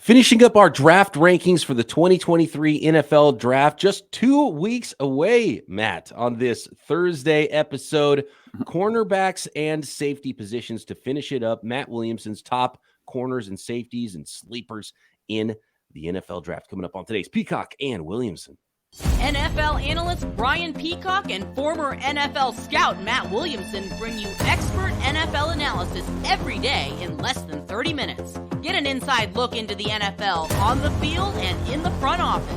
Finishing up our draft rankings for the 2023 NFL Draft, just 2 weeks away, Matt, on this Thursday episode. Cornerbacks and safety positions to finish it up. Matt Williamson's top corners and safeties and sleepers in the NFL Draft coming up on today's Peacock and Williamson. NFL analyst Brian Peacock and former NFL scout Matt Williamson bring you expert NFL analysis every day in less than 30 minutes. Get an inside look into the NFL on the field and in the front office.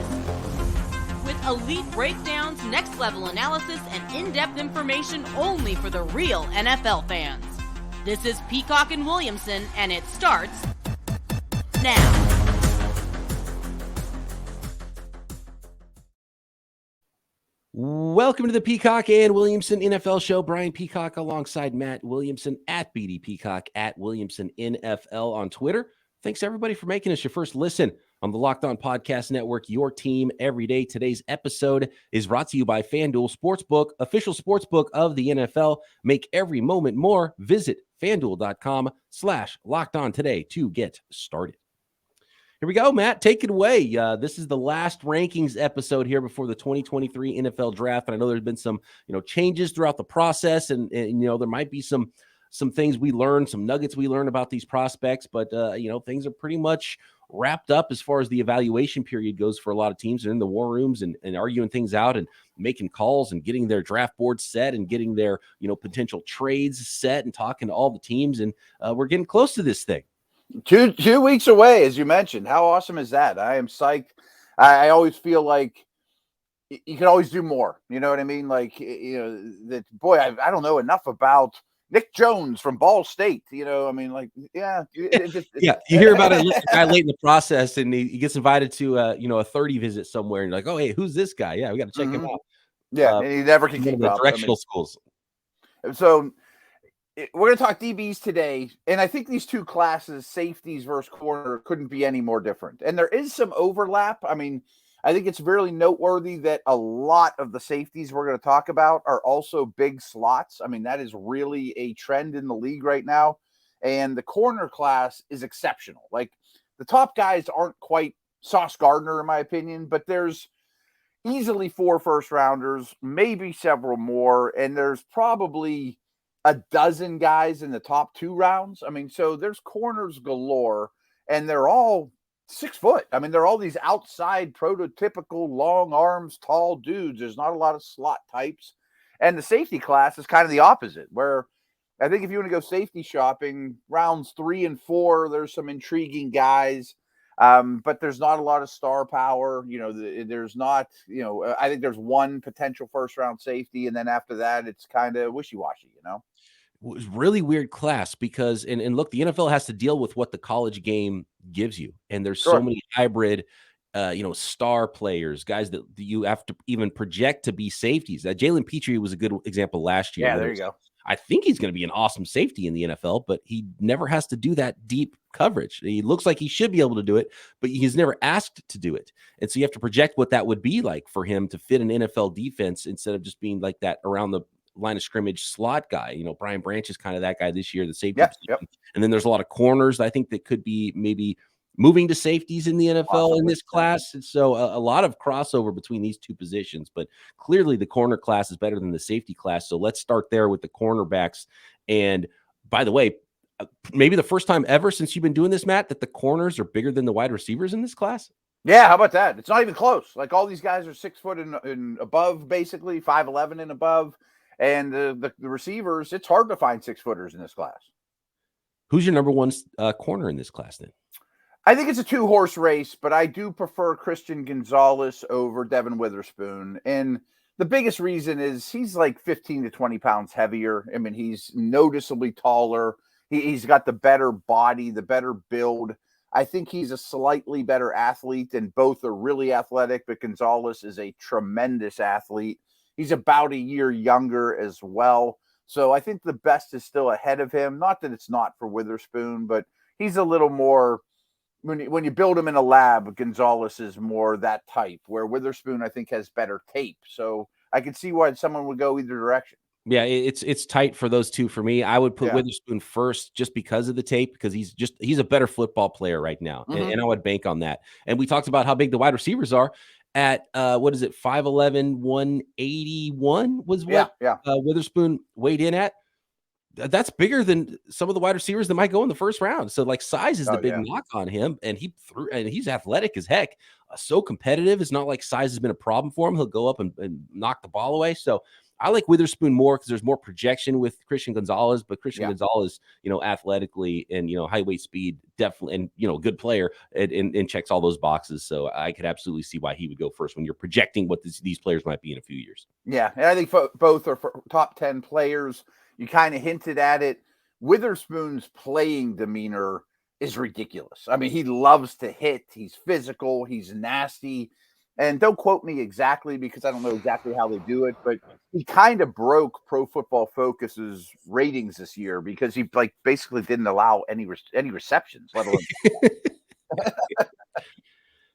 With elite breakdowns, next-level analysis, and in-depth information only for the real NFL fans. This is Peacock and Williamson, and it starts now. Welcome to the Peacock and Williamson NFL Show. Brian Peacock alongside Matt Williamson at BD Peacock at Williamson NFL on Twitter. Thanks everybody for making us your first listen on the Locked On Podcast Network, your team every day. Today's episode is brought to you by FanDuel Sportsbook, official sportsbook of the NFL. Make every moment more. Visit FanDuel.com/LockedOn today to get started. Here we go, Matt. Take it away. This is the last rankings episode here before the 2023 NFL Draft, and I know there's been some, changes throughout the process, and there might be some things we learn, some nuggets we learn about these prospects, but things are pretty much wrapped up as far as the evaluation period goes for a lot of teams. They're in the war rooms and arguing things out and making calls and getting their draft board set and getting their potential trades set and talking to all the teams, and we're getting close to this thing. Two weeks away, as you mentioned. How awesome is that? I am psyched. I always feel like you can always do more. You know what I mean? Like, I don't know enough about Nick Jones from Ball State. You hear about a guy late in the process, and he gets invited to a 30 visit somewhere, and you're like, oh, hey, who's this guy? Yeah, we got to check him out. Yeah, and he never can keep up. Directional schools. So we're going to talk DBs today, and I think these two classes, safeties versus corner, couldn't be any more different. And there is some overlap. I mean, I think it's really noteworthy that a lot of the safeties we're going to talk about are also big slots. I mean, that is really a trend in the league right now. And the corner class is exceptional. Like, the top guys aren't quite Sauce Gardner, in my opinion, but there's easily 4 first-rounders, maybe several more, and there's probably a dozen guys in the top 2 rounds. I mean, so there's corners galore, and they're all 6 foot. I mean, they're all these outside prototypical long arms, tall dudes. There's not a lot of slot types. And the safety class is kind of the opposite, where I think if you want to go safety shopping, rounds 3 and 4, there's some intriguing guys. But there's not a lot of star power. There's not, I think there's one potential first round safety. And then after that, it's kind of wishy-washy, It was really weird class because, and look, the NFL has to deal with what the college game gives you. And there's so many hybrid, star players, guys that you have to even project to be safeties. Jalen Petrie was a good example last year. Yeah, there you go. I think he's going to be an awesome safety in the NFL, but he never has to do that deep coverage. He looks like he should be able to do it, but he's never asked to do it. And so you have to project what that would be like for him to fit an NFL defense instead of just being like that around the line of scrimmage slot guy. Brian Branch is kind of that guy this year, the safety. Yep. And then there's a lot of corners I think that could be maybe moving to safeties in the NFL in this class. And so a lot of crossover between these two positions, but clearly the corner class is better than the safety class. So let's start there with the cornerbacks. And by the way, maybe the first time ever since you've been doing this, Matt, that the corners are bigger than the wide receivers in this class. Yeah, how about that? It's not even close. Like, all these guys are 6 foot and above, basically 5'11" and above. And the receivers, it's hard to find 6-footers in this class. Who's your number one corner in this class then? I think it's a 2-horse race, but I do prefer Christian Gonzalez over Devon Witherspoon. And the biggest reason is he's like 15 to 20 pounds heavier. I mean, he's noticeably taller. He's got the better body, the better build. I think he's a slightly better athlete, and both are really athletic, but Gonzalez is a tremendous athlete. He's about a year younger as well. So I think the best is still ahead of him. Not that it's not for Witherspoon, but he's a little more, when you build him in a lab, Gonzalez is more that type, where Witherspoon, I think, has better tape. So I can see why someone would go either direction. Yeah, it's tight for those two for me. I would put Yeah. Witherspoon first just because of the tape, because he's a better football player right now. And I would bank on that. And we talked about how big the wide receivers are at what is it, 5'11", 181 was what Witherspoon weighed in at. That's bigger than some of the wide receivers that might go in the first round. So like size is the big knock on him, and he's athletic as heck, so competitive. It's not like size has been a problem for him. He'll go up and knock the ball away. So I like Witherspoon more because there's more projection with Christian Gonzalez, but Christian Gonzalez, athletically and, high weight speed, definitely, and, good player and checks all those boxes. So I could absolutely see why he would go first when you're projecting what these players might be in a few years. Yeah. And I think both are top 10 players. You kind of hinted at it. Witherspoon's playing demeanor is ridiculous. I mean, he loves to hit. He's physical. He's nasty. And don't quote me exactly because I don't know exactly how they do it, but he kind of broke Pro Football Focus's ratings this year because he basically didn't allow any receptions, let alone.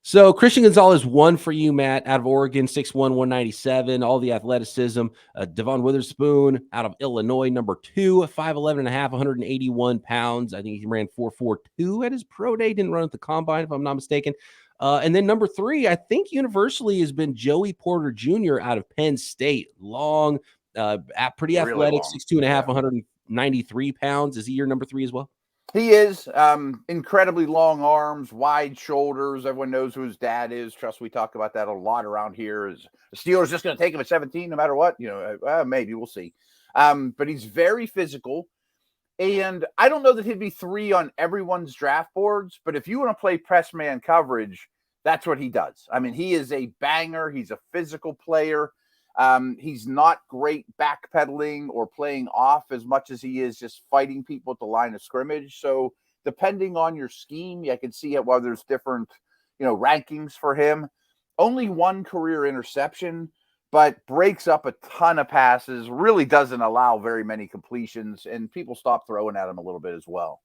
So Christian Gonzalez won for you, Matt, out of Oregon, 6'1", 197, all the athleticism. Devon Witherspoon out of Illinois, number 2, 5'11 and a half, 181 pounds. I think he ran 4.42 at his pro day. Didn't run at the combine, if I'm not mistaken. And then number 3, I think universally has been Joey Porter Jr. out of Penn State. Long, pretty athletic, 6'2 and a half, 193 pounds. Is he your number 3 as well? He is. Incredibly long arms, wide shoulders. Everyone knows who his dad is. Trust, we talk about that a lot around here. Is the Steelers just going to take him at 17 no matter what? Maybe we'll see. But he's very physical. And I don't know that he'd be 3 on everyone's draft boards, but if you want to play press man coverage, that's what he does. I mean, he is a banger. He's a physical player. He's not great backpedaling or playing off as much as he is just fighting people at the line of scrimmage. So depending on your scheme, I can see why there's different, rankings for him. Only 1 career interception, but breaks up a ton of passes, really doesn't allow very many completions, and people stop throwing at him a little bit as well.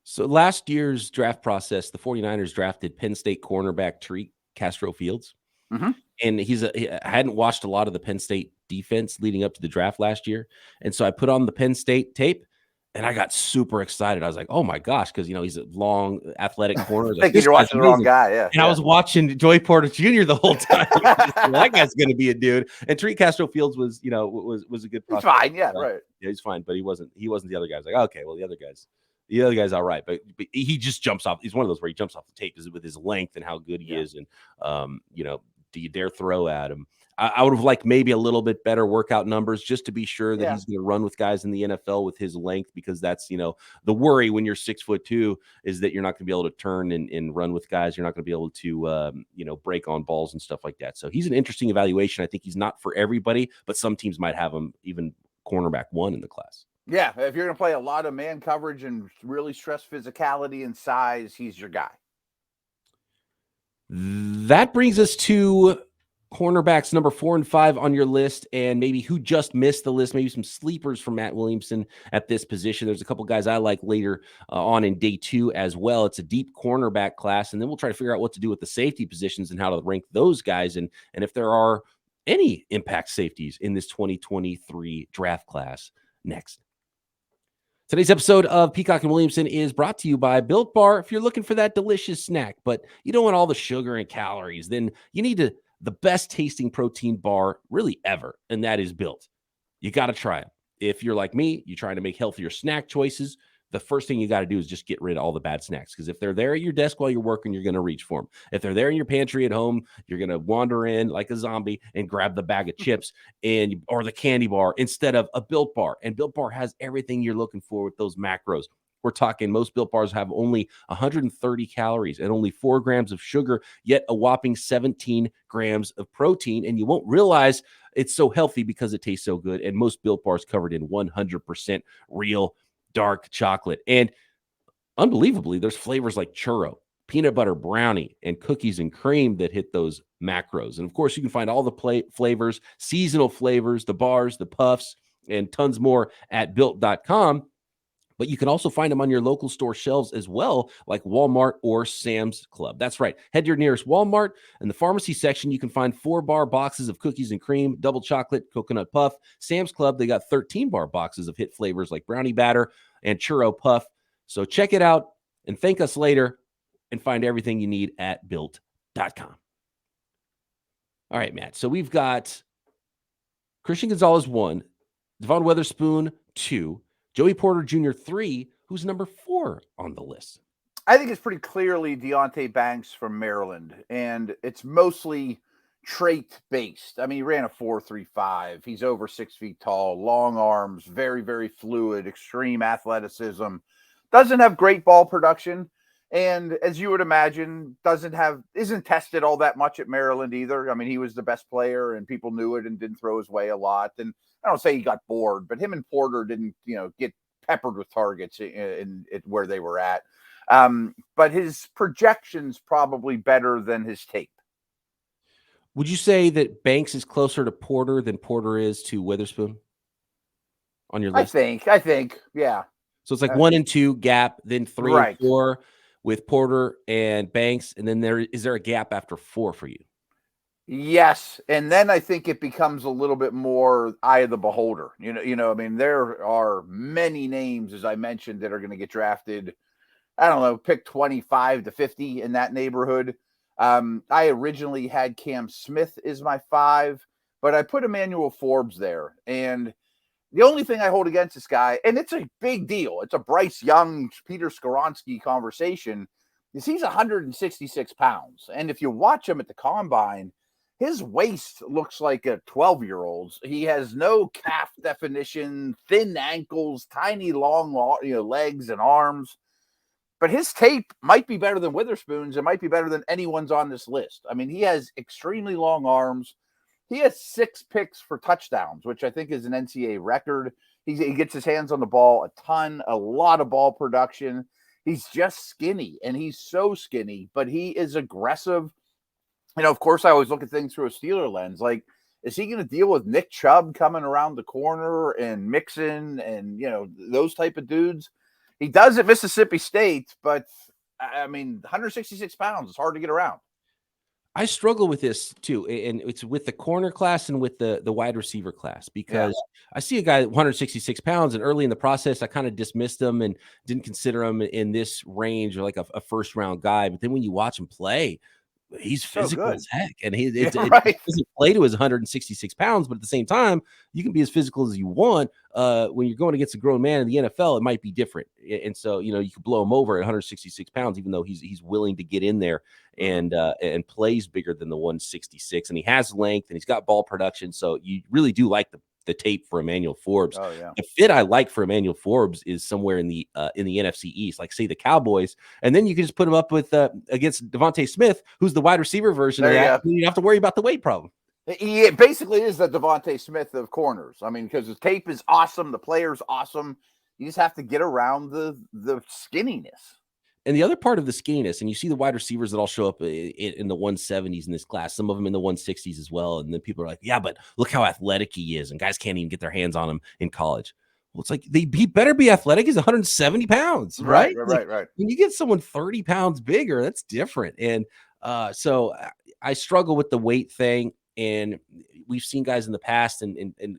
So last year's draft process, the 49ers drafted Penn State cornerback Tariq Castro Fields. Mm-hmm. And I hadn't watched a lot of the Penn State defense leading up to the draft last year. And so I put on the Penn State tape and I got super excited. I was like, oh my gosh, because he's a long athletic corner. I think you're watching the wrong guy, yeah. And I was watching Joey Porter Jr. the whole time. That guy's gonna be a dude. And Tariq Castro Fields was a good prospect. He's fine, yeah, right. Yeah, he's fine, but he wasn't the other guy. I was like, okay, well, the other guy's all right, but he just jumps off. He's one of those where he jumps off the tape with his length and how good he is. And do you dare throw at him? I would have liked maybe a little bit better workout numbers just to be sure that he's going to run with guys in the NFL with his length, because that's, the worry when you're 6'2" is that you're not going to be able to turn and run with guys. You're not going to be able to, break on balls and stuff like that. So he's an interesting evaluation. I think he's not for everybody, but some teams might have him even cornerback 1 in the class. Yeah. If you're going to play a lot of man coverage and really stress physicality and size, he's your guy. That brings us to cornerbacks number 4 and 5 on your list, and maybe who just missed the list, maybe some sleepers for Matt Williamson at this position. There's a couple guys I like later on in day 2 as well. It's a deep cornerback class, and then we'll try to figure out what to do with the safety positions and how to rank those guys, and if there are any impact safeties in this 2023 draft class next. Today's episode of Peacock and Williamson is brought to you by Built Bar. If you're looking for that delicious snack, but you don't want all the sugar and calories, then you need the best tasting protein bar really ever, and that is Built. You got to try it. If you're like me, you're trying to make healthier snack choices, the first thing you got to do is just get rid of all the bad snacks, because if they're there at your desk while you're working, you're going to reach for them. If they're there in your pantry at home, you're going to wander in like a zombie and grab the bag of chips or the candy bar instead of a Built Bar. And Built Bar has everything you're looking for with those macros. We're talking most Built Bars have only 130 calories and only 4 grams of sugar, yet a whopping 17 grams of protein. And you won't realize it's so healthy because it tastes so good. And most Built Bars covered in 100% real dark chocolate. And unbelievably, there's flavors like churro, peanut butter brownie, and cookies and cream that hit those macros. And of course, you can find all the flavors, seasonal flavors, the bars, the puffs, and tons more at built.com. But you can also find them on your local store shelves as well, like Walmart or Sam's Club. That's right. Head to your nearest Walmart. In the pharmacy section, you can find 4-bar boxes of cookies and cream, double chocolate, coconut puff. Sam's Club, they got 13-bar boxes of hit flavors like brownie batter and churro puff. So check it out and thank us later and find everything you need at built.com. All right, Matt. So we've got Christian Gonzalez 1, Devon Witherspoon 2, Joey Porter Jr. 3, who's number 4 on the list. I think it's pretty clearly Deonte Banks from Maryland, and it's mostly trait-based. I mean, he ran a 4.35. He's over 6 feet tall, long arms, very, very fluid, extreme athleticism. Doesn't have great ball production, and as you would imagine, isn't tested all that much at Maryland either. I mean, he was the best player, and people knew it and didn't throw his way a lot. And I don't say he got bored, but him and Porter didn't, get peppered with targets in where they were at. But his projection's probably better than his tape. Would you say that Banks is closer to Porter than Porter is to Witherspoon on your list? I think, yeah. So it's like 1 and 2 gap, then 3 right. and 4 with Porter and Banks, and then is there a gap after 4 for you? Yes, and then I think it becomes a little bit more eye of the beholder. I mean, there are many names, as I mentioned, that are going to get drafted. I don't know, pick 25 to 50 in that neighborhood. I originally had Cam Smith as my 5, but I put Emmanuel Forbes there. And the only thing I hold against this guy, and it's a big deal, it's a Bryce Young, Peter Skoronski conversation, is he's 166 pounds. And if you watch him at the combine, his waist looks like a 12-year-old's. He has no calf definition, thin ankles, tiny long legs and arms. But his tape might be better than Witherspoon's. It might be better than anyone's on this list. I mean, he has extremely long arms. He has 6 picks for touchdowns, which I think is an NCAA record. He gets his hands on the ball a ton, a lot of ball production. He's just skinny, and he's so skinny, but he is aggressive. Of course, I always look at things through a Steeler lens. Like, is he going to deal with Nick Chubb coming around the corner and Mixon and, those type of dudes? He does at Mississippi State, but, I mean, 166 pounds is hard to get around. I struggle with this, too, and it's with the corner class and with the wide receiver class because I see a guy 166 pounds, and early in the process, I kind of dismissed him and didn't consider him in this range or like a first-round guy. But then when you watch him play, he's physical as heck, and he doesn't play to his 166 pounds, but at the same time, you can be as physical as you want. When you're going against a grown man in the NFL, it might be different, and so you could blow him over at 166 pounds, even though he's willing to get in there and plays bigger than the 166, and he has length and he's got ball production. So you really do like the tape for Emmanuel Forbes. Oh, yeah. The fit I like for Emmanuel Forbes is somewhere in the NFC East, like say the Cowboys, and then you can just put him up with against Devontae Smith, who's the wide receiver version of that. You don't have to worry about the weight problem. He basically is the Devontae Smith of corners. I mean, because his tape is awesome, the player's awesome. You just have to get around the skinniness. And the other part of the skinniness, and you see the wide receivers that all show up in the 170s in this class, some of them in the 160s as well. And then people are like, yeah, but look how athletic he is. And guys can't even get their hands on him in college. Well, it's like he better be athletic. He's 170 pounds, right? Right. When you get someone 30 pounds bigger, that's different. And so I struggle with the weight thing. And we've seen guys in the past and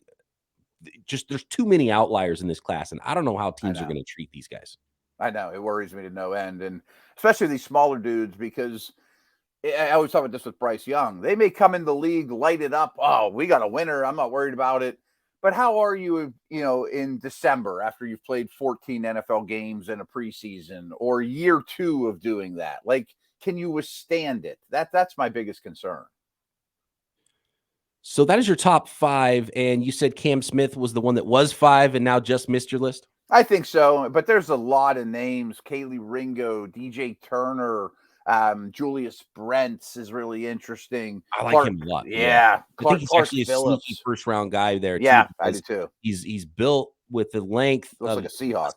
just there's too many outliers in this class. And I don't know how teams are going to treat these guys. I know, it worries me to no end, and especially these smaller dudes, because I always talk about this with Bryce Young. They may come in the league, light it up. Oh, we got a winner. I'm not worried about it. But how are you, in December after you've played 14 NFL games in a preseason or year 2 of doing that? Like, can you withstand it? That's my biggest concern. So that is your top 5, and you said Cam Smith was the one that was 5 and now just missed your list? I think so, but there's a lot of names. Kaylee Ringo, DJ Turner, Julius Brents is really interesting. I like him a lot. Yeah. I think he's actually a sneaky first-round guy there. Yeah, I do too. He's built with the length Looks of like a Seahawk.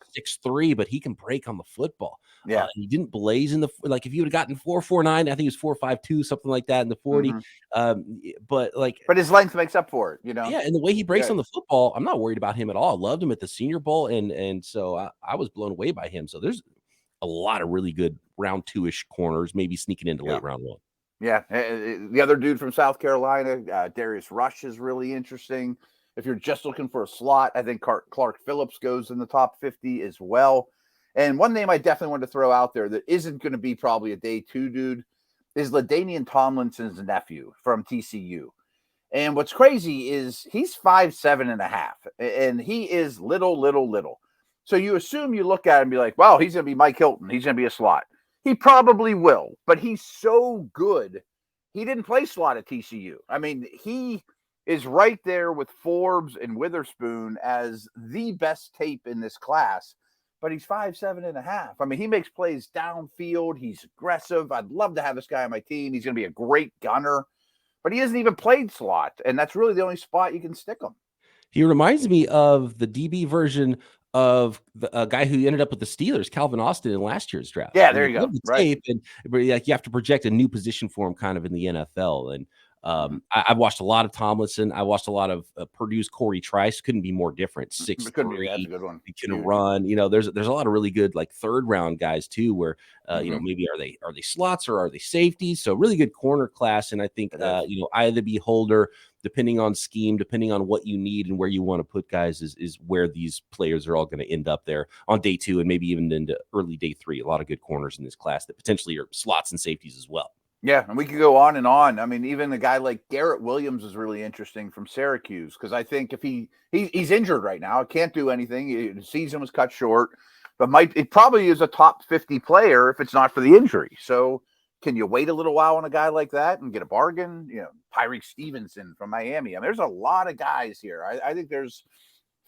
6'3", but he can break on the football. Yeah. He didn't blaze in the, like if you would have gotten 4.49, I think it was 4.52, something like that in the 40. But his length makes up for it, you know? Yeah, and the way he breaks on the football, I'm not worried about him at all. I loved him at the Senior Bowl, and so I was blown away by him. So there's a lot of really good round 2-ish corners, maybe sneaking into late round 1. Yeah, the other dude from South Carolina, Darius Rush, is really interesting. If you're just looking for a slot, I think Clark Phillips goes in the top 50 as well. And one name I definitely want to throw out there that isn't going to be probably a day 2 dude is LaDainian Tomlinson's nephew from TCU. And what's crazy is he's 5'7.5", and he is little. So you assume, you look at him and be like, wow, he's going to be Mike Hilton. He's going to be a slot. He probably will, but he's so good. He didn't play slot at TCU. I mean, he is right there with Forbes and Witherspoon as the best tape in this class, but he's 5'7.5". I mean, he makes plays downfield. He's aggressive. I'd love to have this guy on my team. He's going to be a great gunner, but he hasn't even played slot, and that's really the only spot you can stick him. He reminds me of the DB version of the guy who ended up with the Steelers, Calvin Austin, in last year's draft. Yeah, there you go. Right. And like, you have to project a new position for him kind of in the NFL. And I've watched a lot of Tomlinson. I watched a lot of Purdue's Corey Trice. Couldn't be more different. 6'3", that's a good one. He can run. You know, there's a lot of really good like third round guys too, where you know, maybe are they slots or are they safeties? So really good corner class. And I think you know, eye of the beholder, depending on scheme, depending on what you need and where you want to put guys, is where these players are all going to end up there on day 2 and maybe even into early day 3. A lot of good corners in this class that potentially are slots and safeties as well. Yeah, and we could go on and on. I mean, even a guy like Garrett Williams is really interesting from Syracuse, because I think if he's injured right now, can't do anything. The season was cut short, but it probably is a top 50 player if it's not for the injury. So can you wait a little while on a guy like that and get a bargain? You know, Tyreek Stevenson from Miami. I mean, there's a lot of guys here. I think there's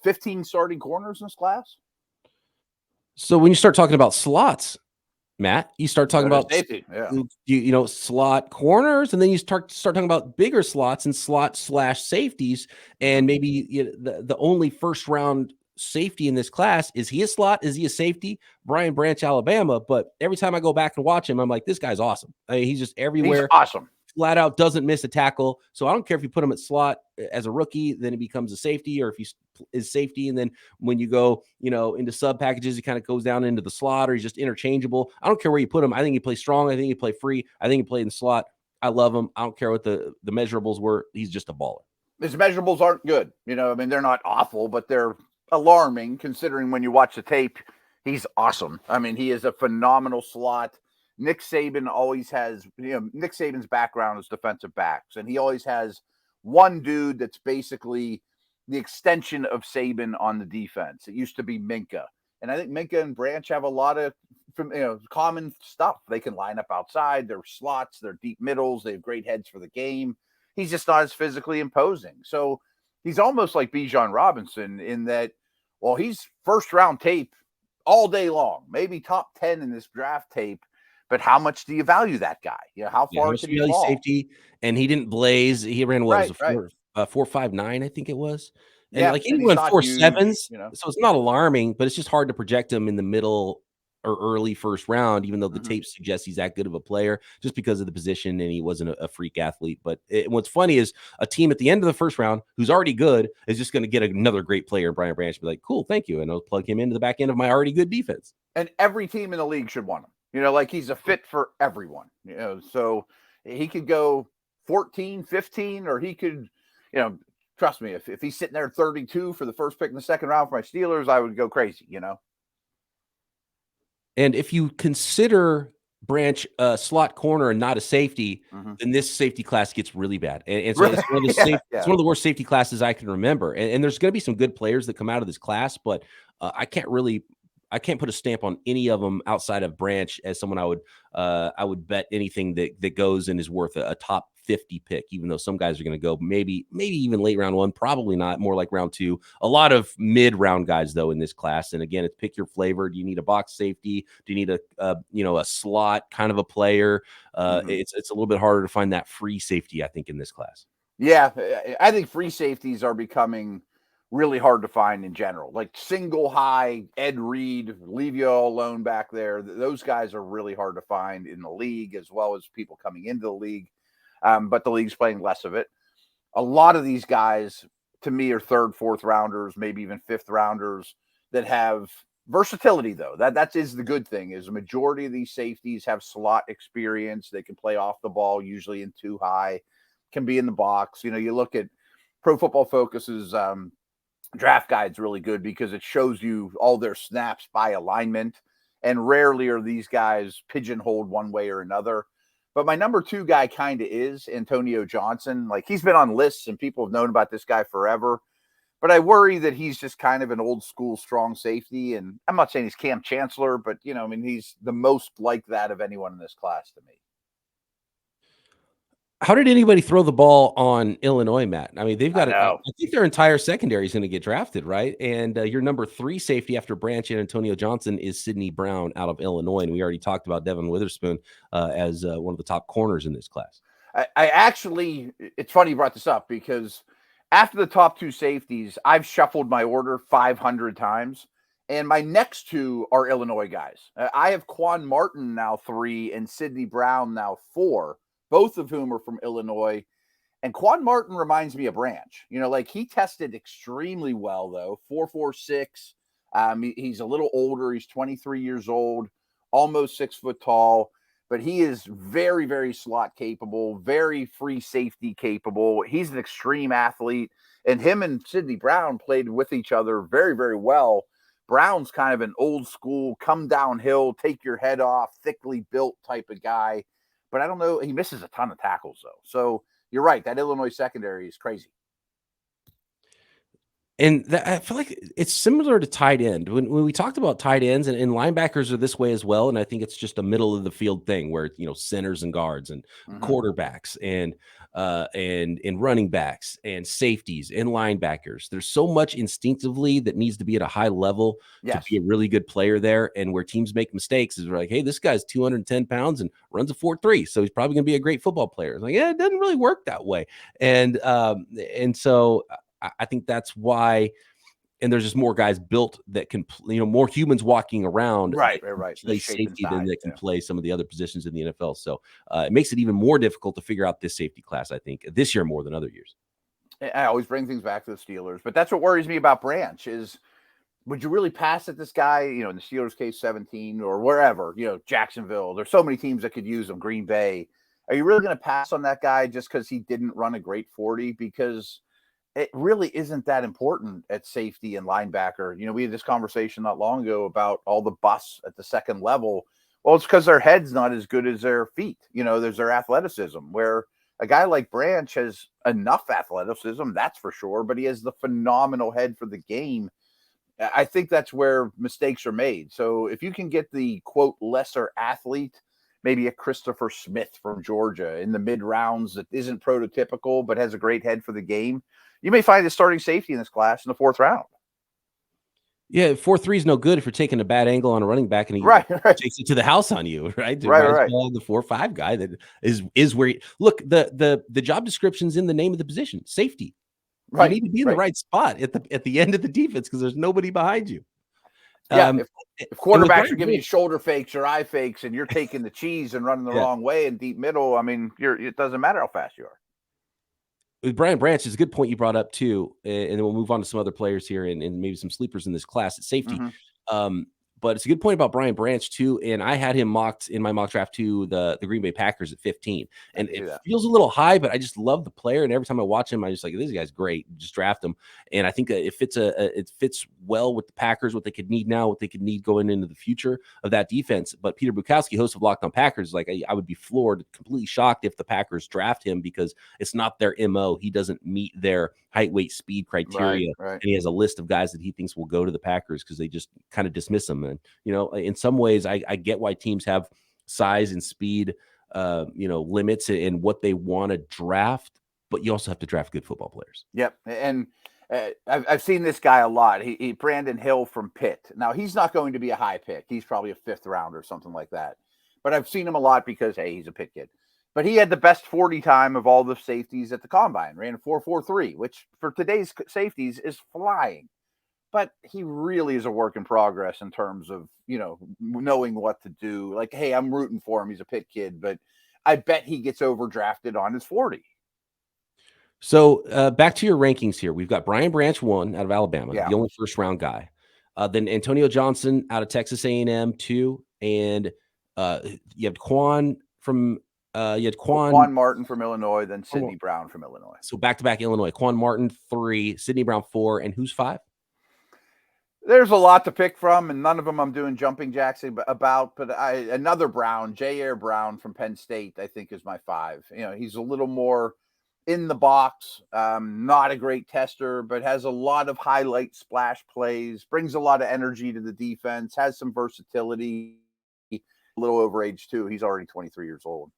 15 starting corners in this class. So when you start talking about slots, Matt, you start talking about safety, you know, slot corners, and then you start talking about bigger slots and slot/safeties, and maybe the only first round safety in this class. Is he a slot? Is he a safety? Brian Branch, Alabama. But every time I go back and watch him, I'm like, this guy's awesome. I mean, he's just everywhere. He's awesome. Flat out doesn't miss a tackle. So I don't care if you put him at slot as a rookie, then he becomes a safety, or if he is safety, and then when you go, you know, into sub packages, he kind of goes down into the slot, or he's just interchangeable. I don't care where you put him. I think he plays strong. I think he play free. I think he played in the slot. I love him. I don't care what the measurables were. He's just a baller. His measurables aren't good. You know, I mean, they're not awful, but they're alarming considering when you watch the tape. He's awesome. I mean, he is a phenomenal slot. Nick Saban always has, you know, Nick Saban's background is defensive backs, and he always has one dude that's basically the extension of Saban on the defense. It used to be Minka, and I think Minka and Branch have a lot of, you know, common stuff. They can line up outside. They're slots. They're deep middles. They have great heads for the game. He's just not as physically imposing. So he's almost like Bijan Robinson in that, well, he's first round tape all day long, maybe top 10 in this draft tape. But how much do you value that guy? You know, how far can he fall? Safety, and he didn't blaze. He ran what was a 4.59, I think it was. And like he went 4.7s, you know? So it's not alarming, but it's just hard to project him in the middle or early first round, even though the tape suggests he's that good of a player, just because of the position and he wasn't a freak athlete. But what's funny is a team at the end of the first round who's already good is just going to get another great player, Brian Branch, be like, cool, thank you, and I'll plug him into the back end of my already good defense. And every team in the league should want him. You know, like he's a fit for everyone, you know, so he could go 14, 15, or he could, you know, trust me, if he's sitting there 32 for the first pick in the second round for my Steelers, I would go crazy, you know. And if you consider Branch slot corner and not a safety, then this safety class gets really bad. And so it's one of the it's one of the worst safety classes I can remember. And there's going to be some good players that come out of this class, but I can't put a stamp on any of them outside of Branch as someone I would bet anything that goes and is worth a top 50 pick, even though some guys are going to go maybe even late round 1, probably not, more like round 2. A lot of mid-round guys though in this class. And again, it's pick your flavor. Do you need a box safety? Do you need a slot kind of a player? It's a little bit harder to find that free safety, I think, in this class. Yeah, I think free safeties are becoming really hard to find in general. Like single high, Ed Reed, leave you all alone back there. Those guys are really hard to find in the league, as well as people coming into the league. But the league's playing less of it. A lot of these guys, to me, are third, fourth rounders, maybe even fifth rounders that have versatility, though. That is the good thing, is the majority of these safeties have slot experience. They can play off the ball, usually in too high, can be in the box. You know, you look at Pro Football Focus's draft guide's really good because it shows you all their snaps by alignment, and rarely are these guys pigeonholed one way or another. But my number 2 guy kind of is Antonio Johnson. Like, he's been on lists and people have known about this guy forever, but I worry that he's just kind of an old school strong safety. And I'm not saying he's Cam Chancellor, but you know, I mean, he's the most like that of anyone in this class to me. How did anybody throw the ball on Illinois, Matt? I mean, they've got I know. think their entire secondary is going to get drafted, right? And your number 3 safety after Branch and Antonio Johnson is Sidney Brown out of Illinois. And we already talked about Devon Witherspoon as one of the top corners in this class. I actually, it's funny you brought this up because after the top 2 safeties, I've shuffled my order 500 times. And my next 2 are Illinois guys. I have Quan Martin now 3 and Sidney Brown now 4. Both of whom are from Illinois. And Quan Martin reminds me of Branch. You know, like, he tested extremely well, though. 4.46. He's a little older. He's 23 years old, almost 6 foot tall. But he is very, very slot capable, very free safety capable. He's an extreme athlete. And him and Sidney Brown played with each other very, very well. Brown's kind of an old school, come downhill, take your head off, thickly built type of guy. But I don't know. He misses a ton of tackles, though. So you're right. That Illinois secondary is crazy. And I feel like it's similar to tight end. When we talked about tight ends and linebackers are this way as well. And I think it's just a middle of the field thing where, you know, centers and guards and quarterbacks and running backs and safeties and linebackers. There's so much instinctively that needs to be at a high level to be a really good player there. And where teams make mistakes is we're like, hey, this guy's 210 pounds and runs a 4.3. So he's probably going to be a great football player. It's like, yeah, it doesn't really work that way. And so I think that's why, and there's just more guys built that can, you know, more humans walking around, right, play safety than that can play some of the other positions in the NFL. So it makes it even more difficult to figure out this safety class, I think, this year more than other years. I always bring things back to the Steelers, but that's what worries me about Branch is, would you really pass at this guy, you know, in the Steelers case 17 or wherever, you know, Jacksonville? There's so many teams that could use him, Green Bay. Are you really going to pass on that guy just because he didn't run a great 40? Because it really isn't that important at safety and linebacker. You know, we had this conversation not long ago about all the busts at the second level. Well, it's because their head's not as good as their feet. You know, there's their athleticism, where a guy like Branch has enough athleticism, that's for sure, but he has the phenomenal head for the game. I think that's where mistakes are made. So if you can get the, quote, lesser athlete, maybe a Christopher Smith from Georgia in the mid rounds that isn't prototypical but has a great head for the game, you may find a starting safety in this class in the 4th round. Yeah, 4.3 is no good if you're taking a bad angle on a running back and he takes it to the house on you, right? Right. The 4.5 guy that is where look, the job description's in the name of the position, safety. Right. You need to be in the right spot at the end of the defense because there's nobody behind you. Yeah, if quarterbacks are giving you shoulder fakes or eye fakes and you're taking the cheese and running the wrong way in deep middle, I mean, it doesn't matter how fast you are. With Brian Branch, is a good point you brought up too, and then we'll move on to some other players here and maybe some sleepers in this class at safety. But it's a good point about Brian Branch too, and I had him mocked in my mock draft to the Green Bay Packers at 15, and it feels a little high, but I just love the player, and every time I watch him, I just like, this guy's great. Just draft him, and I think it fits well with the Packers, what they could need now, what they could need going into the future of that defense. But Peter Bukowski, host of Locked On Packers, like I would be floored, completely shocked if the Packers draft him because it's not their MO. He doesn't meet their height, weight, speed criteria, and he has a list of guys that he thinks will go to the Packers because they just kind of dismiss him. And you know, in some ways, I get why teams have size and speed, limits in what they want to draft, but you also have to draft good football players. Yep, and I've seen this guy a lot. He Brandon Hill from Pitt. Now he's not going to be a high pick. He's probably a 5th round or something like that. But I've seen him a lot because hey, he's a Pitt kid. But he had the best 40 time of all the safeties at the combine, ran a 4.43, which for today's safeties is flying. But he really is a work in progress in terms of, knowing what to do. Like, hey, I'm rooting for him. He's a Pitt kid, but I bet he gets overdrafted on his 40. So back to your rankings here. We've got Brian Branch 1 out of Alabama, Yeah. the only first-round guy. Then Antonio Johnson out of Texas A&M 2, and you had Quan from Quan Martin from Illinois, then Sidney Brown from Illinois. So back-to-back Illinois. Quan Martin 3, Sidney Brown 4, and who's 5? There's a lot to pick from, and none of them I'm doing jumping jacks about. But another Brown, J.R. Brown from Penn State, I think is my 5. He's a little more in the box, not a great tester, but has a lot of highlight splash plays, brings a lot of energy to the defense, has some versatility. A little over age too. He's already 23 years old.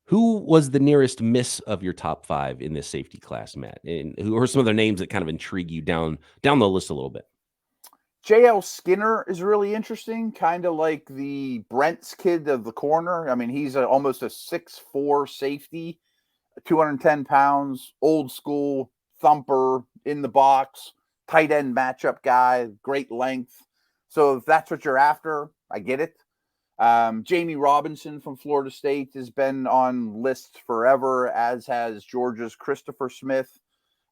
Who was the nearest miss of your top 5 in this safety class, Matt? And who are some other names that kind of intrigue you down the list a little bit? J.L. Skinner is really interesting, kind of like the Brent's kid of the corner. I mean, he's almost a 6'4" safety, 210 pounds, old school, thumper, in the box, tight end matchup guy, great length. So if that's what you're after, I get it. Jamie Robinson from Florida State has been on lists forever, as has Georgia's Christopher Smith.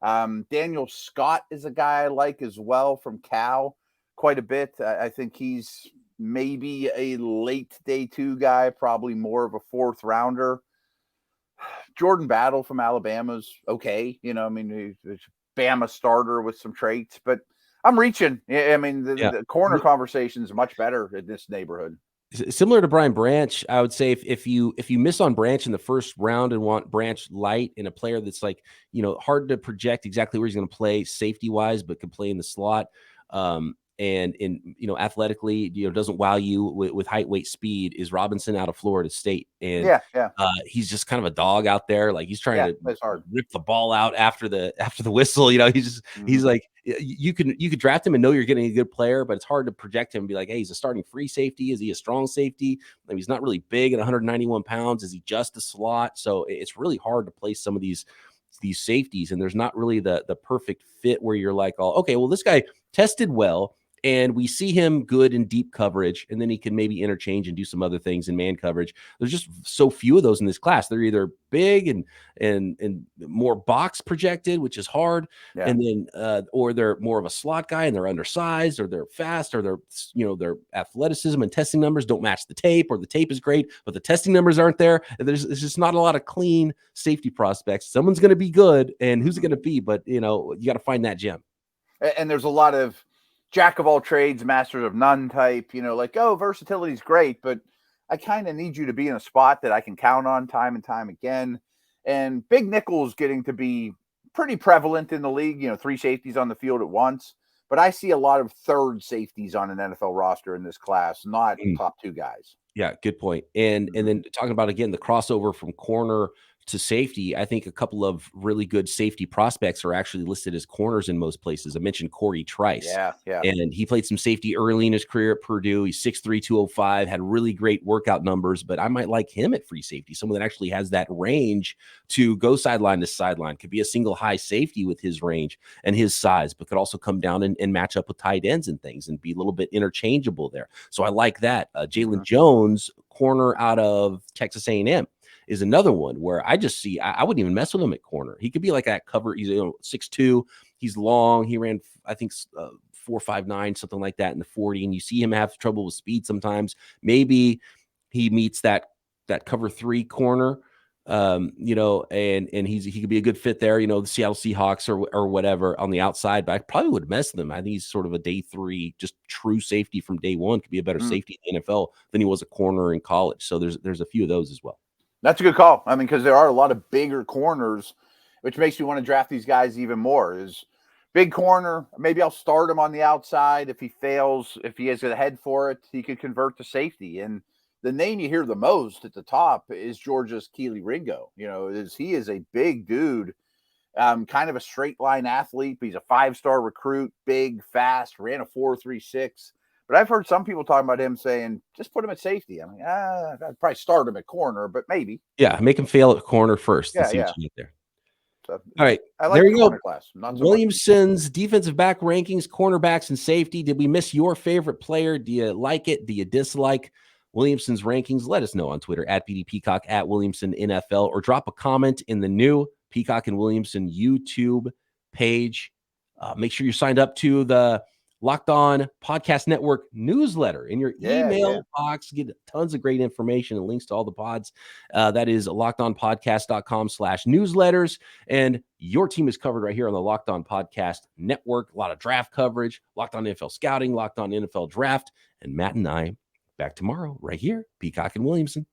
Daniel Scott is a guy I like as well from Cal quite a bit. I think he's maybe a late day 2 guy, probably more of a 4th rounder. Jordan Battle from Alabama's okay. He's a Bama starter with some traits, but I'm reaching. I mean, the corner conversation is much better in this neighborhood. Similar to Brian Branch, I would say if you miss on Branch in the first round and want Branch light in a player that's like, hard to project exactly where he's going to play safety wise, but can play in the slot. And athletically, doesn't wow you with height, weight, speed, is Robinson out of Florida State. And he's just kind of a dog out there. Like he's trying to rip the ball out after the whistle. He's like, you could draft him and know you're getting a good player, but it's hard to project him and be like, hey, he's a starting free safety. Is he a strong safety? I mean, he's not really big at 191 pounds. Is he just a slot? So it's really hard to place some of these safeties, and there's not really the perfect fit where you're like, oh, okay, well, this guy tested well, and we see him good in deep coverage, and then he can maybe interchange and do some other things in man coverage. There's just so few of those in this class. They're either big and more box projected, which is hard, and then or they're more of a slot guy and they're undersized, or they're fast, or their athleticism and testing numbers don't match the tape, or the tape is great but the testing numbers aren't there. There's just not a lot of clean safety prospects. Someone's going to be good, and who's it going to be? But you got to find that gem. And there's a lot of jack of all trades, master of none type, versatility is great, but I kind of need you to be in a spot that I can count on time and time again. And big nickel is getting to be pretty prevalent in the league, 3 safeties on the field at once. But I see a lot of third safeties on an NFL roster in this class, not top 2 guys. Yeah, good point. And then talking about, again, the crossover from corner to safety, I think a couple of really good safety prospects are actually listed as corners in most places. I mentioned Corey Trice. Yeah. And he played some safety early in his career at Purdue. He's 6'3", 205, had really great workout numbers, but I might like him at free safety, someone that actually has that range to go sideline to sideline. Could be a single high safety with his range and his size, but could also come down and match up with tight ends and things and be a little bit interchangeable there. So I like that. Jalen Jones, corner out of Texas A&M, is another one where I just see I wouldn't even mess with him at corner. He could be like that cover. He's 6'2". He's long. He ran, I think, 4.59, something like that in the 40. And you see him have trouble with speed sometimes. Maybe he meets that cover 3 corner, and he could be a good fit there. The Seattle Seahawks or whatever on the outside. But I probably would mess with him. I think he's sort of a day 3, just true safety from day 1. Could be a better safety in the NFL than he was a corner in college. So there's a few of those as well. That's a good call. I mean, because there are a lot of bigger corners, which makes you want to draft these guys even more. Is big corner, maybe I'll start him on the outside. If he fails, if he has a head for it, he could convert to safety. And the name you hear the most at the top is Georgia's Keely Ringo. He is a big dude, kind of a straight line athlete. He's a 5-star recruit, big, fast, ran a 4.36. But I've heard some people talking about him saying, just put him at safety. I'm like, I'd probably start him at corner, but maybe. Yeah, make him fail at corner first. Yeah, and see yeah. what you get there. So, All right, I like there the you go. corner class. Not so Williamson's defensive back rankings, cornerbacks, and safety. Did we miss your favorite player? Do you like it? Do you dislike Williamson's rankings? Let us know on Twitter at PD Peacock, at Williamson NFL, or drop a comment in the new Peacock and Williamson YouTube page. Make sure you're signed up to the Locked On Podcast Network newsletter in your email box. Get tons of great information and links to all the pods. That is lockedonpodcast.com/newsletters. And your team is covered right here on the Locked On Podcast Network. A lot of draft coverage, Locked On NFL Scouting, Locked On NFL Draft. And Matt and I back tomorrow right here, Peacock and Williamson.